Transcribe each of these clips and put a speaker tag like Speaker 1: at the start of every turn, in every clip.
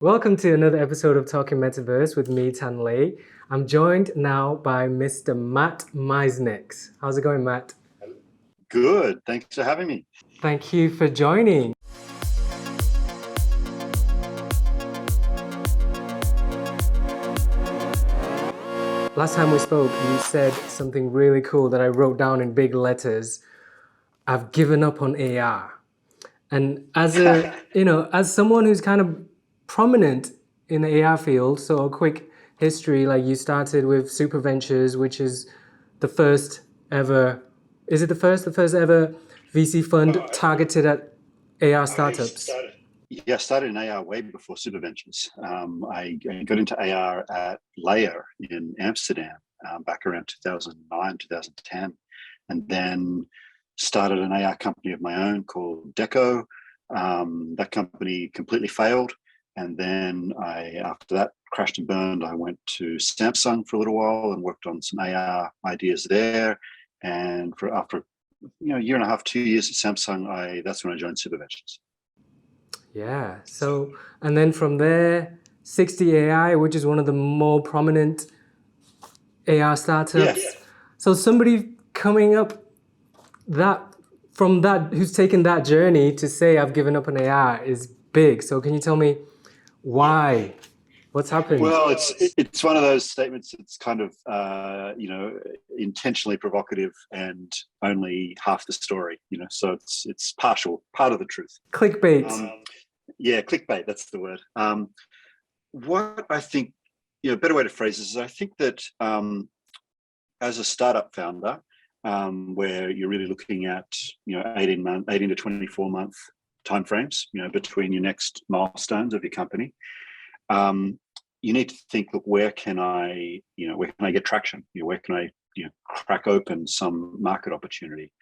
Speaker 1: Welcome to another episode of Talking Metaverse with me, Tan Lei. I'm joined now by Mr. Matt Miesnieks. How's it going, Matt?
Speaker 2: Good. Thanks for having me.
Speaker 1: Thank you for joining. Last time we spoke, you said something really cool that I wrote down in big letters. I've given up on AR. And as someone who's kind of prominent in the AR field, so a quick history, like you started with Super Ventures, which is the first ever, is it the first ever VC fund targeted at AR startups?
Speaker 2: I started in AR way before Super Ventures. I got into AR at Layer in Amsterdam back around 2009, 2010, and then started an AR company of my own called Deco. That company completely failed. And then after that crashed and burned, I went to Samsung for a little while and worked on some AR ideas there. And after a year and a half, 2 years at Samsung, that's when I joined Super Ventures.
Speaker 1: Yeah. So, and then from there, 60 AI, which is one of the more prominent AR startups.
Speaker 2: Yeah.
Speaker 1: So somebody coming up who's taken that journey to say I've given up on AR is big. So can you tell me why? What's happened?
Speaker 2: Well, it's one of those statements that's kind of intentionally provocative and only half the story. So it's partial, part of the truth.
Speaker 1: Clickbait.
Speaker 2: Clickbait. That's the word. What I think, a better way to phrase this is I think that as a startup founder, where you're really looking at 18 to 24 month timeframes, between your next milestones of your company. You need to think, look, where can I get traction? Where can I, crack open some market opportunity?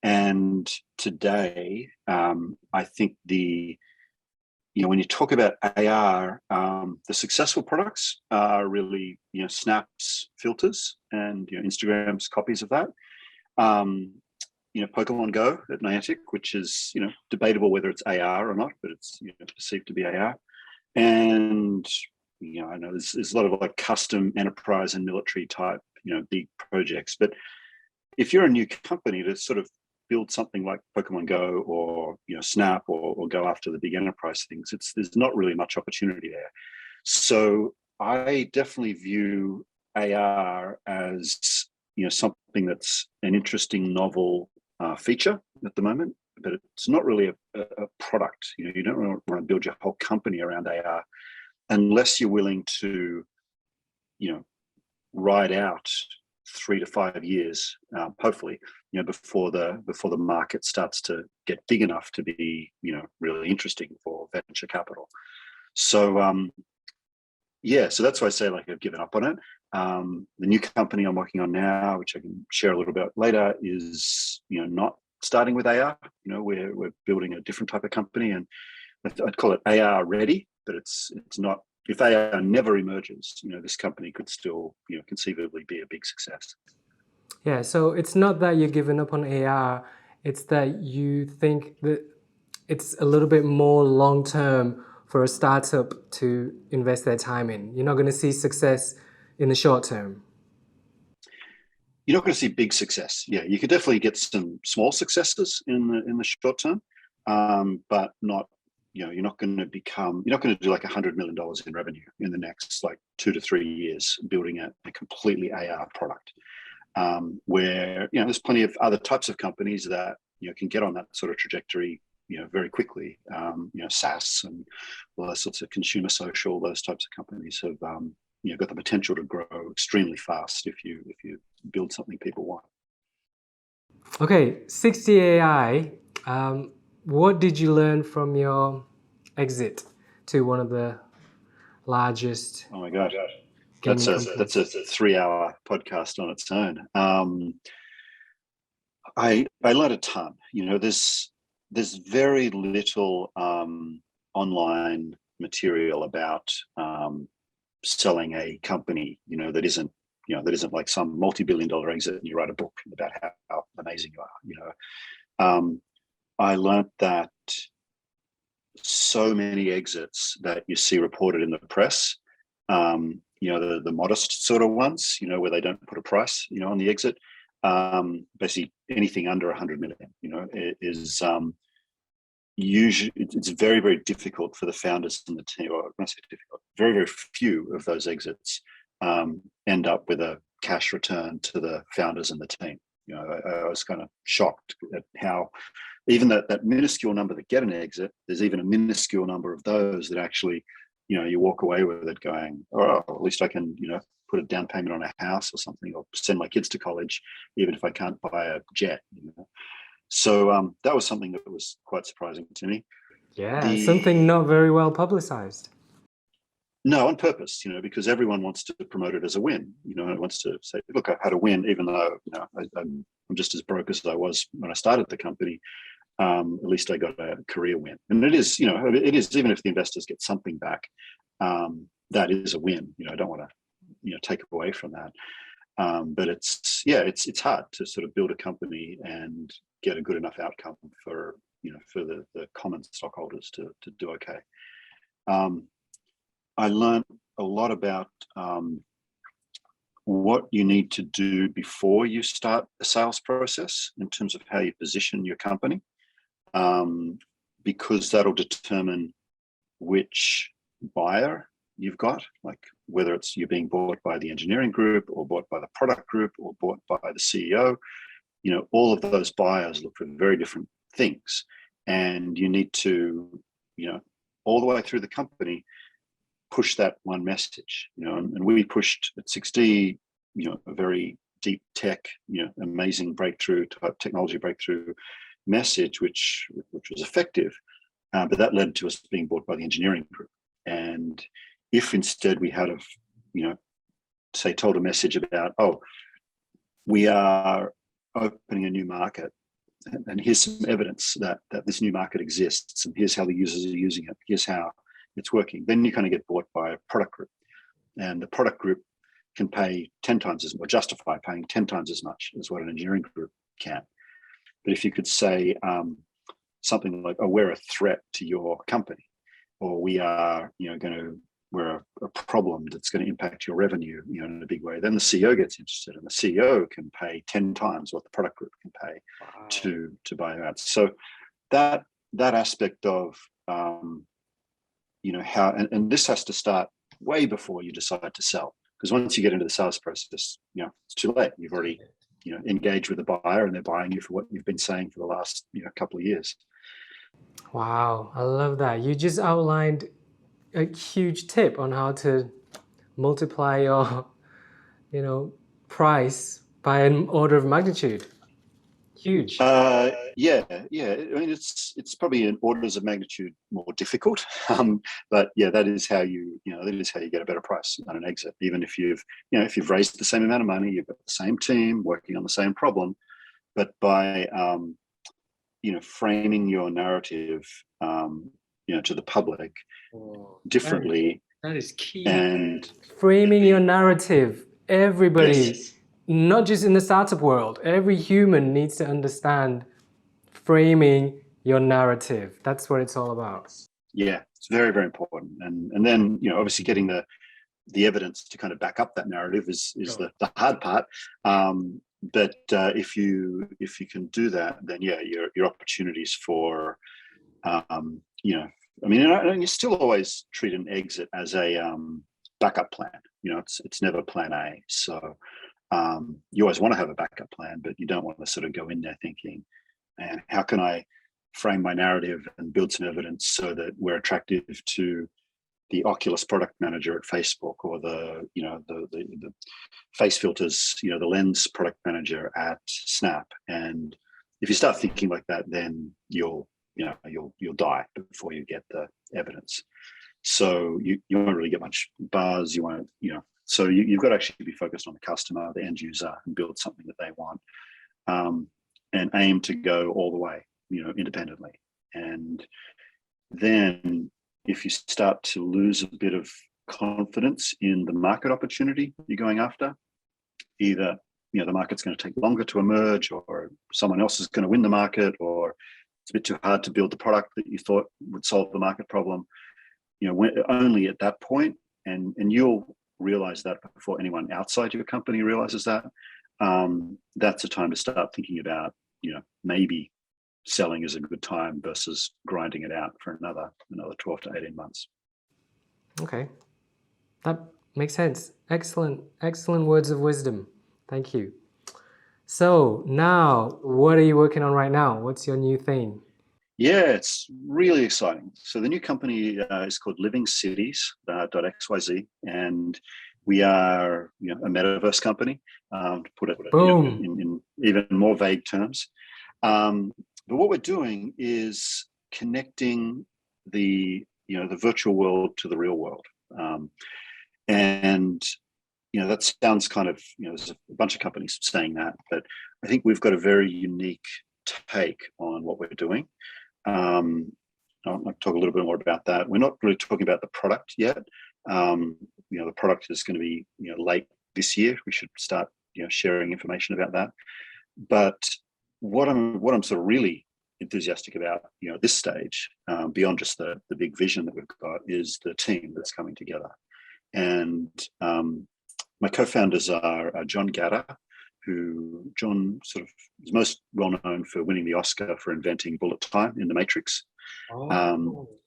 Speaker 2: And today, I think when you talk about AR, the successful products are really, Snap's filters and Instagram's copies of that. Pokemon Go at Niantic, which is, debatable whether it's AR or not, but it's perceived to be AR. And I know there's a lot of like custom enterprise and military type, big projects. But if you're a new company to sort of build something like Pokemon Go or Snap or go after the big enterprise things, there's not really much opportunity there. So I definitely view AR as something that's an interesting novel feature at the moment, but it's not really a product. You don't really want to build your whole company around AR unless you're willing to, ride out 3 to 5 years, hopefully, before the market starts to get big enough to be, really interesting for venture capital. So, so that's why I say I've given up on it. The new company I'm working on now, which I can share a little bit later, is not starting with AR. We're building a different type of company, and I'd call it AR ready, but it's not. If AR never emerges, this company could still conceivably be a big success.
Speaker 1: Yeah, so it's not that you're giving up on AR, it's that you think that it's a little bit more long-term for a startup to invest their time in. You're not going to see success in the short term.
Speaker 2: You're not going to see big success. Yeah, you could definitely get some small successes in the short term, but not. You're not going to do like $100 million in revenue in the next 2 to 3 years building a completely AR product. Where there's plenty of other types of companies that can get on that sort of trajectory very quickly. SaaS and all those sorts of consumer social, those types of companies have got the potential to grow extremely fast if you build something people want.
Speaker 1: Okay, 60 AI. What did you learn from your exit to one of the largest?
Speaker 2: Oh my gosh, that's a 3-hour podcast on its own. I learned a ton. There's very little online material about selling a company. That isn't like some multi-billion-dollar exit and you write a book about how amazing you are. I learned that so many exits that you see reported in the press. The modest sort of ones, where they don't put a price, on the exit. Basically anything under 100 million, is usually it's very, very difficult for the founders and the team, or not say difficult, very, very few of those exits end up with a cash return to the founders and the team. I was kind of shocked at how even that minuscule number that get an exit, there's even a minuscule number of those that actually, you walk away with it going, oh, at least I can, put a down payment on a house or something, or send my kids to college, even if I can't buy a jet. So that was something that was quite surprising to me.
Speaker 1: Yeah, something not very well publicized.
Speaker 2: No, on purpose, because everyone wants to promote it as a win. It wants to say, look, I had a win, even though, I'm just as broke as I was when I started the company. At least I got a career win. And it is, even if the investors get something back, that is a win. I don't want to, take away from that. But it's hard to sort of build a company and get a good enough outcome for, for the common stockholders to do okay. I learned a lot about what you need to do before you start the sales process in terms of how you position your company, because that'll determine which buyer you've got, like whether it's you're being bought by the engineering group or bought by the product group or bought by the CEO. All of those buyers look for very different things, and you need to, all the way through the company, push that one message, and we pushed at 6D, a very deep tech, amazing breakthrough type technology breakthrough message, which was effective, but that led to us being bought by the engineering group. And if instead we had say told a message about, oh, we are opening a new market, and here's some evidence that this new market exists, and here's how the users are using it, here's how it's working, then you kind of get bought by a product group, and the product group can pay 10 times as much, or justify paying 10 times as much as what an engineering group can. But if you could say something like, oh, we're a threat to your company, or we are, we're a problem that's going to impact your revenue, in a big way, then the CEO gets interested, and the CEO can pay 10 times what the product group can pay. Wow. to buy out. So that aspect of how, and this has to start way before you decide to sell, because once you get into the sales process, it's too late. You've already engaged with the buyer, and they're buying you for what you've been saying for the last couple of years.
Speaker 1: Wow, I love that. You just outlined a huge tip on how to multiply your price by an order of magnitude. Huge.
Speaker 2: Yeah. I mean, it's probably in orders of magnitude more difficult, but yeah, that is how you get a better price on an exit. Even if you've raised the same amount of money, you've got the same team working on the same problem, but by framing your narrative, to the public differently.
Speaker 3: That is key.
Speaker 2: And
Speaker 1: framing your narrative, everybody.
Speaker 2: Yes.
Speaker 1: Not just in the startup world, every human needs to understand framing your narrative. That's what it's all about.
Speaker 2: Yeah, it's very, very important. And then, obviously getting the evidence to kind of back up that narrative is the hard part. But if you can do that, then yeah, your opportunities for, and you still always treat an exit as a backup plan. It's never plan A. So you always want to have a backup plan, but you don't want to sort of go in there thinking, and how can I frame my narrative and build some evidence so that we're attractive to the Oculus product manager at Facebook, or the face filters, the lens product manager at Snap. And if you start thinking like that, then you'll die before you get the evidence. So you won't really get much buzz. You won't, so you've got to actually be focused on the customer, the end user, and build something that they want, and aim to go all the way, independently. And then if you start to lose a bit of confidence in the market opportunity you're going after, either the market's going to take longer to emerge, or someone else is going to win the market, or it's a bit too hard to build the product that you thought would solve the market problem. When, only at that point, and you'll realize that before anyone outside your company realizes that, that's a time to start thinking about, maybe selling is a good time versus grinding it out for another 12 to 18 months.
Speaker 1: Okay, that makes sense. Excellent words of wisdom. Thank you. So now, what are you working on right now? What's your new thing?
Speaker 2: Yeah, it's really exciting. So the new company is called LivingCities.xyz, and we are a metaverse company, to put it in even more vague terms. But what we're doing is connecting the virtual world to the real world, and that sounds kind of there's a bunch of companies saying that, but I think we've got a very unique take on what we're doing. I'll talk a little bit more about that. We're not really talking about the product yet. The product is going to be late this year. We should start sharing information about that. But what I'm sort of really enthusiastic about at this stage, beyond just the big vision that we've got, is the team that's coming together. And my co-founders are John Gatter, who John sort of is most well known for winning the Oscar for inventing bullet time in The Matrix.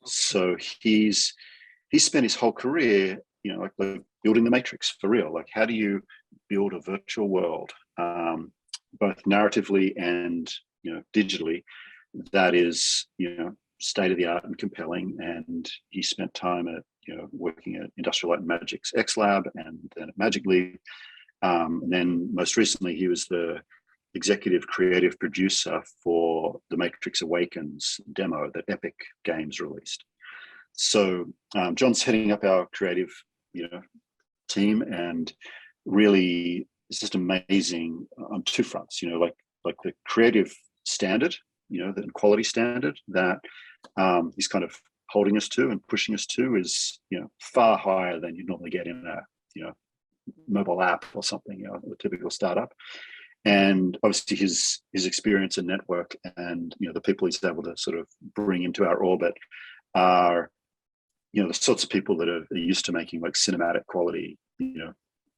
Speaker 2: So he's spent his whole career, like building the Matrix for real. Like, how do you build a virtual world, both narratively and digitally, that is state of the art and compelling? And he spent time at working at Industrial Light and Magic's X Lab, and then at Magic Leap. And then most recently, he was the executive creative producer for the Matrix Awakens demo that Epic Games released. So John's heading up our creative, team, and really it's just amazing on two fronts. Like the creative standard, the quality standard that he's kind of holding us to and pushing us to is far higher than you'd normally get in a mobile app or something, a typical startup. And obviously his experience and network, and the people he's able to sort of bring into our orbit are the sorts of people that are used to making like cinematic quality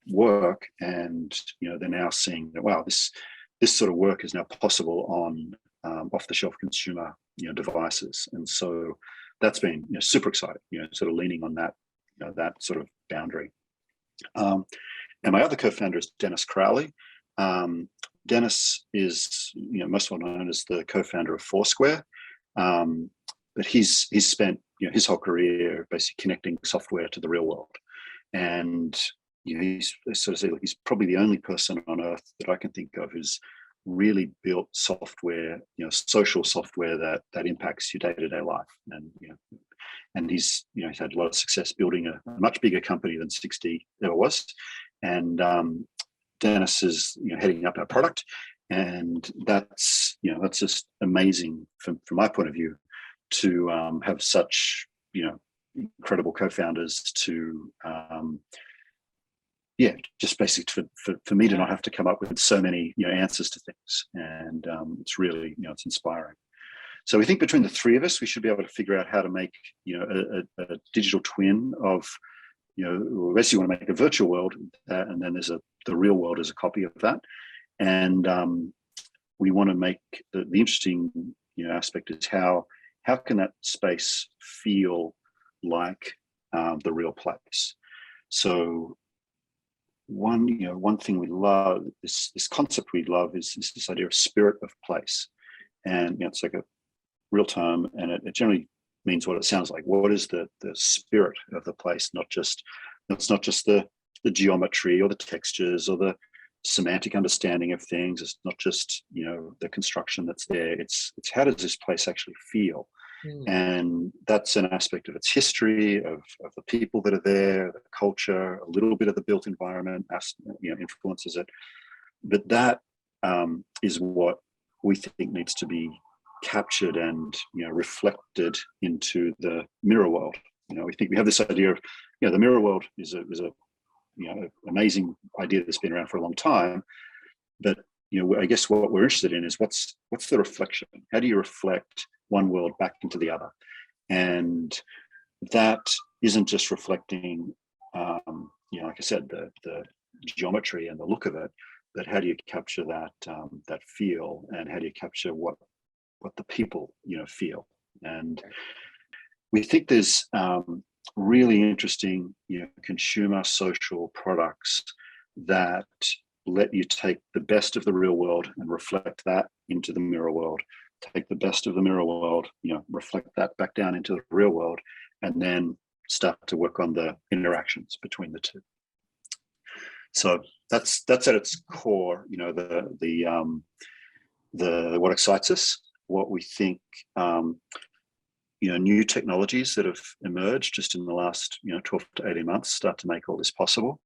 Speaker 2: work, and they're now seeing that, wow, this sort of work is now possible on off-the-shelf consumer devices. And so that's been super exciting, sort of leaning on that that sort of boundary. And my other co-founder is Dennis Crowley. Dennis is most well known as the co-founder of Foursquare, but he's spent his whole career basically connecting software to the real world. And he's probably the only person on earth that I can think of who's really built software, social software that impacts your day-to-day life. And he's had a lot of success building a much bigger company than 60 ever was. And Dennis is heading up our product, and that's just amazing from my point of view to have such incredible co-founders to just basically for me to not have to come up with so many answers to things. And it's really it's inspiring. So we think between the three of us, we should be able to figure out how to make a digital twin of basically want to make a virtual world, and then there's the real world as a copy of that. And we want to make the interesting aspect is how can that space feel like the real place. So one thing we love, this concept we love, is this idea of spirit of place. And it's like a real term, and it generally means what it sounds like. What is the spirit of the place? It's not just the geometry or the textures or the semantic understanding of things. It's not just the construction that's there. It's how does this place actually feel? And that's an aspect of its history, of the people that are there, the culture, a little bit of the built environment influences it. But that is what we think needs to be captured and reflected into the mirror world. We think we have this idea of the mirror world is a amazing idea that's been around for a long time, but I guess what we're interested in is what's the reflection? How do you reflect one world back into the other? And that isn't just reflecting, like I said, the geometry and the look of it, but how do you capture that feel, and how do you capture what the people feel? And we think there's really interesting consumer social products that let you take the best of the real world and reflect that into the mirror world, take the best of the mirror world, reflect that back down into the real world, and then start to work on the interactions between the two. So that's at its core, the what excites us, what we think, new technologies that have emerged just in the last 12 to 18 months start to make all this possible.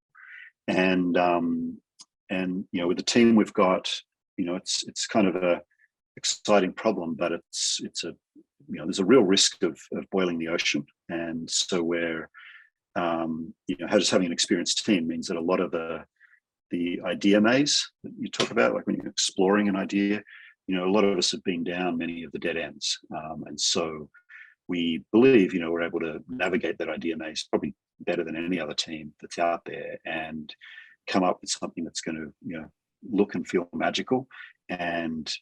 Speaker 2: And with the team we've got, it's kind of a exciting problem, but it's a there's a real risk of boiling the ocean. And so we're just having an experienced team means that a lot of the idea maze that you talk about, like when you're exploring an idea, a lot of us have been down many of the dead ends, and so we believe we're able to navigate that idea maze probably better than any other team that's out there, and come up with something that's going to look and feel magical, and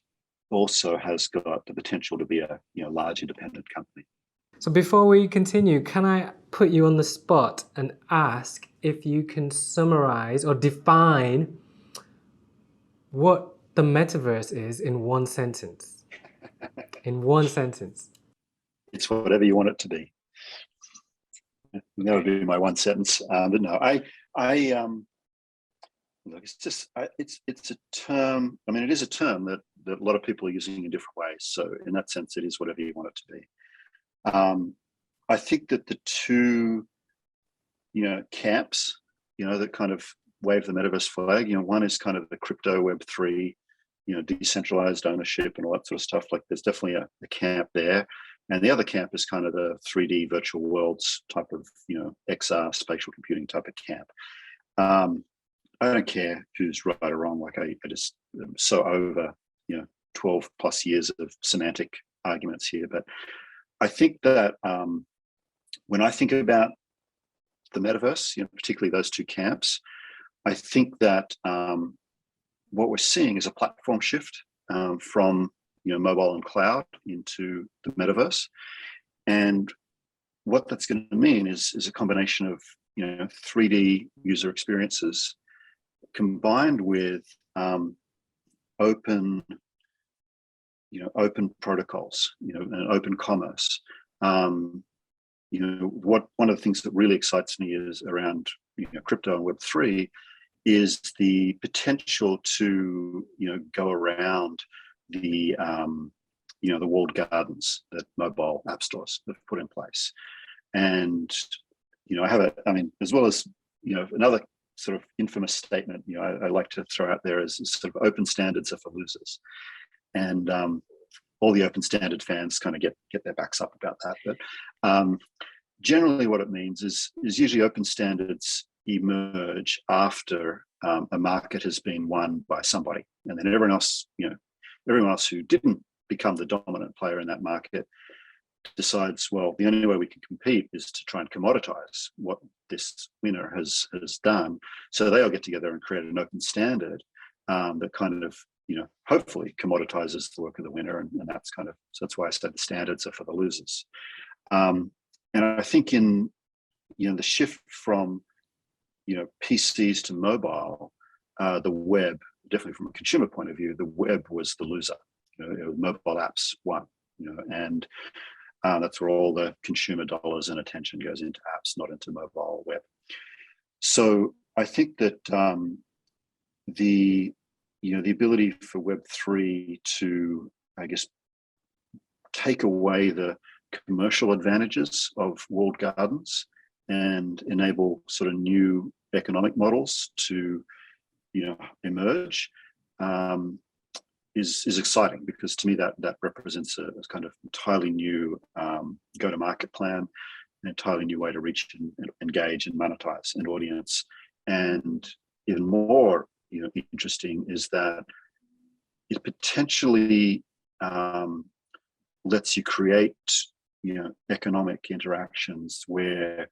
Speaker 2: also has got the potential to be a large independent company.
Speaker 1: So before we continue, can I put you on the spot and ask if you can summarize or define what the metaverse is in one sentence? In one sentence.
Speaker 2: It's whatever you want it to be. That would be my one sentence. But no, look, it's a term. I mean, it is a term that a lot of people are using in different ways. So in that sense, it is whatever you want it to be. I think that the two, camps, that kind of wave the metaverse flag, one is kind of the crypto Web3, decentralized ownership and all that sort of stuff. Like there's definitely a camp there. And the other camp is kind of the 3D virtual worlds type of, XR spatial computing type of camp. I don't care who's right or wrong. Like I just am so over, 12 plus years of semantic arguments here. But I think that when I think about the metaverse, particularly those two camps, I think that what we're seeing is a platform shift from mobile and cloud into the metaverse, and what that's going to mean is a combination of 3D user experiences combined with open protocols, and open commerce. One of the things that really excites me is around crypto and Web3 is the potential to go around the walled gardens that mobile app stores have put in place. And as well as another sort of infamous statement I like to throw out there is sort of open standards are for losers. And all the open standard fans kind of get their backs up about that. But generally what it means is usually open standards emerge after a market has been won by somebody, and then everyone else who didn't become the dominant player in that market decides, well, the only way we can compete is to try and commoditize what this winner has done. So they all get together and create an open standard that kind of hopefully commoditizes the work of the winner, and that's why I said the standards are for the losers. And I think in the shift from PCs to mobile, the web, definitely from a consumer point of view, the web was the loser. Mobile apps won. And that's where all the consumer dollars and attention goes into apps, not into mobile web. So I think that the ability for Web3 to, I guess, take away the commercial advantages of walled gardens and enable sort of new economic models to, emerge, is exciting, because to me that represents a kind of entirely new go-to-market plan, an entirely new way to reach and engage and monetize an audience. And even more interesting is that it potentially lets you create, economic interactions where,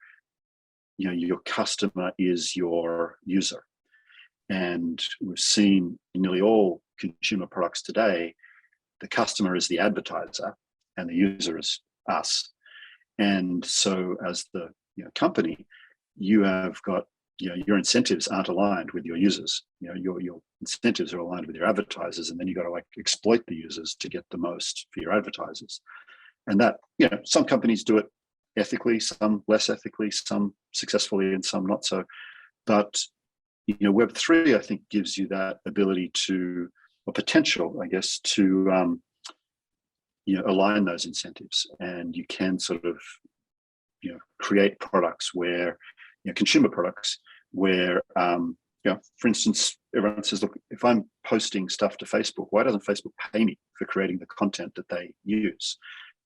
Speaker 2: your customer is your user. And we've seen in nearly all consumer products today, the customer is the advertiser and the user is us. And so as the company, you have got, your incentives aren't aligned with your users. Your incentives are aligned with your advertisers, and then you got to exploit the users to get the most for your advertisers. And that, some companies do it ethically, some less ethically, some successfully and some not so. But Web3, I think, gives you that ability to, or potential, I guess, to align those incentives, and you can sort of create products where, consumer products where, for instance, everyone says, look, if I'm posting stuff to Facebook, why doesn't Facebook pay me for creating the content that they use?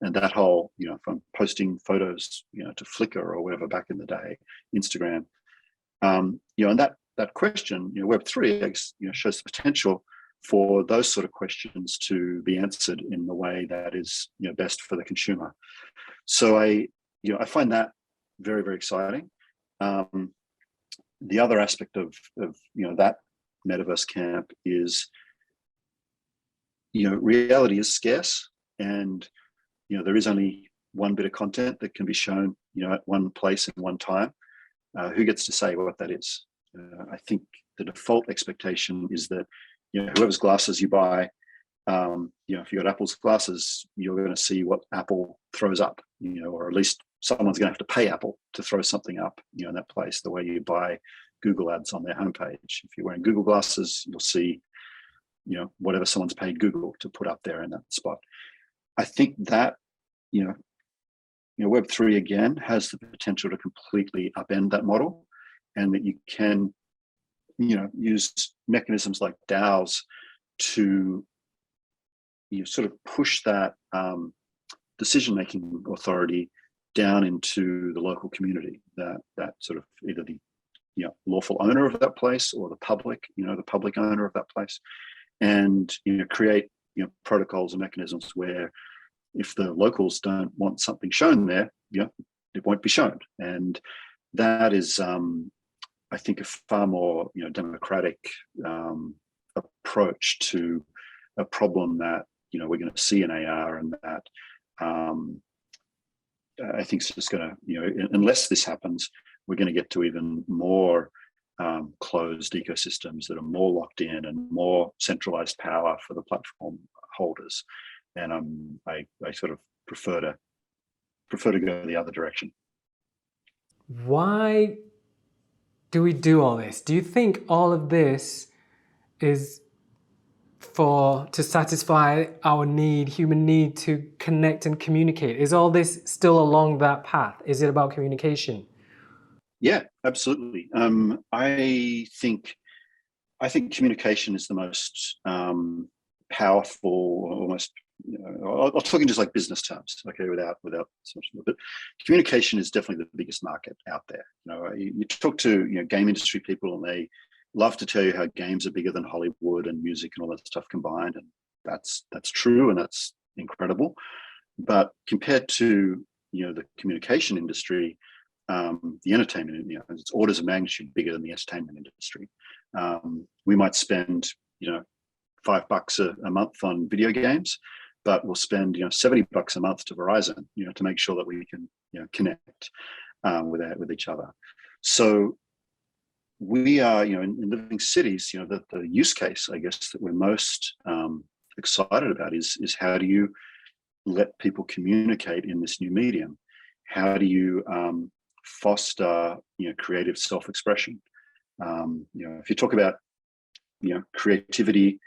Speaker 2: And that whole, if I'm posting photos, to Flickr or whatever back in the day, Instagram, and that question, Web3, shows the potential for those sort of questions to be answered in the way that is, best for the consumer. So I find that very, very exciting. The other aspect of that metaverse camp is, reality is scarce, and there is only one bit of content that can be shown, at one place and one time. Who gets to say what that is? I think the default expectation is that, whoever's glasses you buy, if you got Apple's glasses, you're going to see what Apple throws up, or at least someone's going to have to pay Apple to throw something up, in that place, the way you buy Google ads on their homepage. If you're wearing Google glasses, you'll see, whatever someone's paid Google to put up there in that spot. I think that, Web3 again has the potential to completely upend that model, and that you can, use mechanisms like DAOs to sort of push that decision-making authority down into the local community, that sort of either the lawful owner of that place or the public, the public owner of that place, and create protocols and mechanisms where, if the locals don't want something shown there, it won't be shown. And that is, I think, a far more democratic approach to a problem that we're going to see in AR, and that I think it's just going to, unless this happens, we're going to get to even more closed ecosystems that are more locked in and more centralized power for the platform holders. And I sort of prefer to go the other direction.
Speaker 1: Why do we do all this? Do you think all of this is to satisfy our human need to connect and communicate? Is all this still along that path? Is it about communication?
Speaker 2: Yeah, absolutely. I think communication is the most powerful, almost. I'm talking just like business terms, okay, without so much, but communication is definitely the biggest market out there. You talk to game industry people, and they love to tell you how games are bigger than Hollywood and music and all that stuff combined, and that's true, and that's incredible. But compared to the communication industry, the entertainment, it's orders of magnitude bigger than the entertainment industry. We might spend $5 a month on video games, but we'll spend $70 a month to Verizon, to make sure that we can connect with each other. So we are, in Living Cities, the use case, I guess, that we're most excited about is how do you let people communicate in this new medium? How do you foster creative self-expression? If you talk about creativity,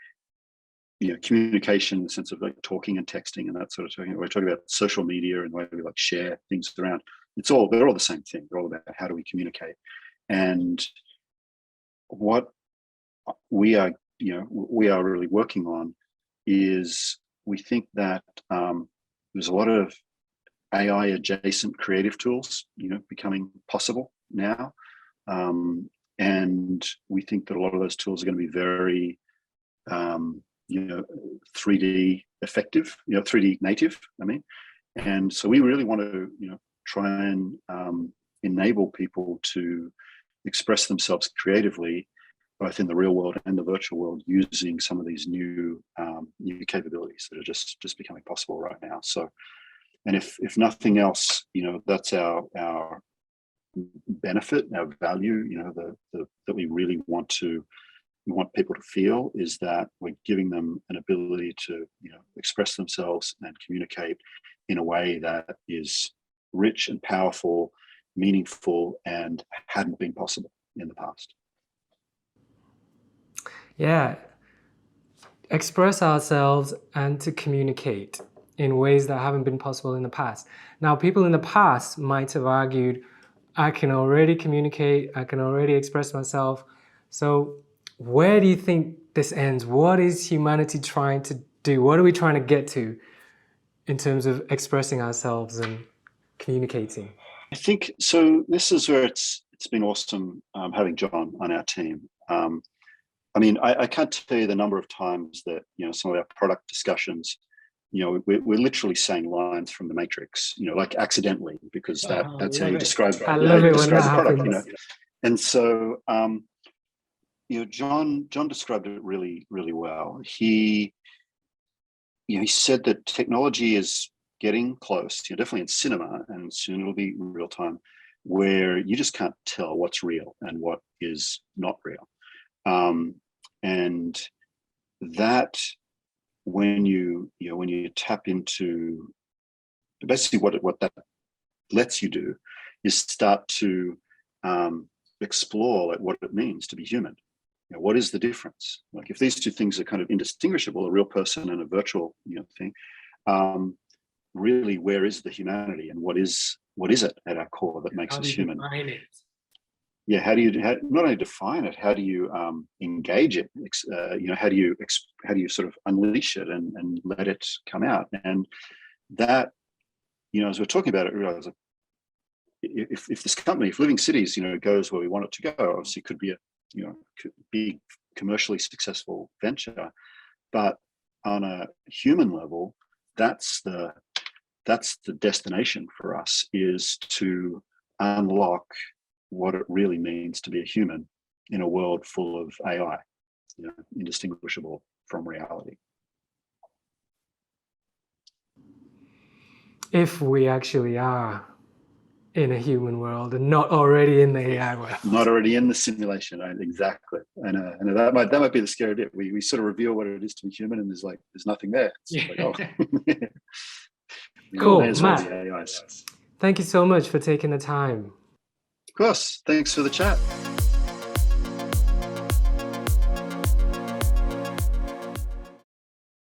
Speaker 2: communication in the sense of like talking and texting and that sort of thing. We're talking about social media and the way we share things around. They're all the same thing. They're all about how do we communicate. And what we are really working on is, we think that there's a lot of AI adjacent creative tools, becoming possible now. And we think that a lot of those tools are going to be very 3D effective, 3D native, I mean. And so we really want to, try and enable people to express themselves creatively, both in the real world and the virtual world, using some of these new capabilities that are just becoming possible right now. So, and if nothing else, that's our benefit, our value, that we really want people to feel, is that we're giving them an ability to, express themselves and communicate in a way that is rich and powerful, meaningful, and hadn't been possible in the past.
Speaker 1: Yeah, express ourselves and to communicate in ways that haven't been possible in the past. Now, people in the past might have argued, I can already communicate, I can already express myself. So where do you think this ends? What is humanity trying to do? What are we trying to get to in terms of expressing ourselves and communicating?
Speaker 2: I think so. This is where it's been awesome having John on our team. I mean, I can't tell you the number of times that, some of our product discussions, we're literally saying lines from the Matrix, like accidentally, because that's how you describe
Speaker 1: I love it when that
Speaker 2: product,
Speaker 1: happens.
Speaker 2: And so, John described it really, really well. He said that technology is getting close, definitely in cinema, and soon it'll be real time, where you just can't tell what's real and what is not real. And that, when you tap into, basically what that lets you do is start to explore like what it means to be human. What is the difference? Like, if these two things are kind of indistinguishable, a real person and a virtual thing, really, where is the humanity, and what is it at our core that makes us human? Yeah, how do you not only define it, how do you engage it? How do you sort of unleash it and let it come out? And that, as we're talking about it, realize like, if this company, if Living Cities, goes where we want it to go, obviously it could be a big commercially successful venture, but on a human level, that's the destination for us, is to unlock what it really means to be a human in a world full of AI, indistinguishable from reality. If
Speaker 1: we actually are in a human world and not already in the AI world.
Speaker 2: Not already in the simulation, right? Exactly. And that might be the scary bit. We sort of reveal what it is to be human, and there's nothing there. Like, oh.
Speaker 1: Cool, Matt. Thank you so much for taking the time.
Speaker 2: Of course. Thanks for the chat.